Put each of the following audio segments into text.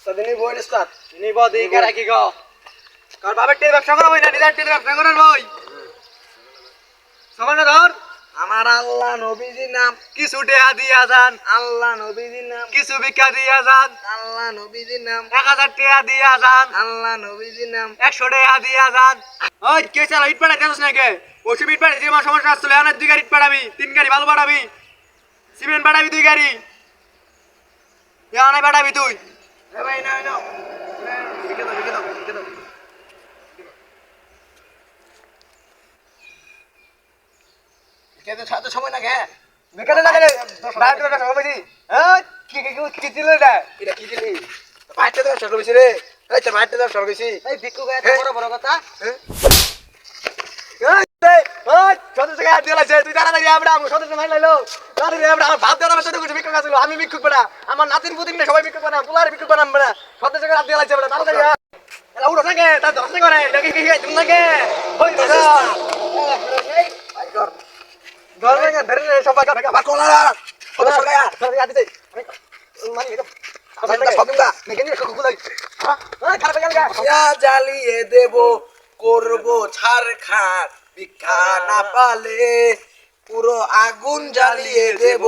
সদিনী বই স্টার্ট নিব দিকে রাখি গো কার বাবার টের ব্যবসা করো না নিজের টের ব্যবসা করেন ভাই সমান ধর আমার আল্লাহ নবীজির নাম কিছু টেহা দিয়া যান আল্লাহ নবীজির নাম কিছু ভিক্ষা দিয়া যান আল্লাহ নবীজির নাম 1000 টেহা দিয়া যান আল্লাহ নবীজির নাম 100 টেহা দিয়া যান ওই কে চালা ইট পাড়া দেছস নাকি ওই ইট পাড়া যে আমার সমস্যা আসলে আনার 2 গাড়ি ইট পাড়াবি 3 গাড়ি বালু পাড়াবি সিমেন্ট পাড়াবি 2 গাড়ি ইয়ানে পাড়াবি তুই এ ভাই না না লিখে দাও লিখে দাও লিখে দাও কেন সাথে সময় না গে মেকানে লাগে ডাক্তার কাছে হবে হ্যাঁ কি দিল এটা এটা কি দিলি বাইতে দাও সরল বেশি রে এই তো বাইতে দাও সরল বেশি এই ভিক্ষু গায় বড় বড় কথা হ্যাঁ ওই ছোট থেকে হাত দিলাছে তুই জানা না আমরা আমি ছোট সময় লাইলো জানি রে আমরা ভাত দেওয়ার আমার সাথে কিছু ভিক্ষু গাছিল আমি ভিক্ষুক বনা আমার নাতিন পুতিন না সবাই ভিক্ষুক বনা পুলার ভিক্ষুক বনা আমরা ছোট থেকে হাত দিলাছে আমরা তাড়াতাড়ি এলা উড়ো নাকি তা দশ করে দেখি কি তুমি নাকি ওই দাদা ধরে না ধরে সবাই আবার কোলারা কত সকায়া ধরে হাত দিতে মানে এটা আমরা সবিঙ্গা মেকানিক কুকু লাই হ্যাঁ খারাপ গেল গা ইয়া জ্বালিয়ে দেব করব ছারখার ভিক্ষা না পালে পুরো আগুন জ্বালিয়ে দেব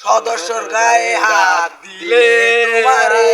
সদস্যর গায়ে হাত দিলে তোমারে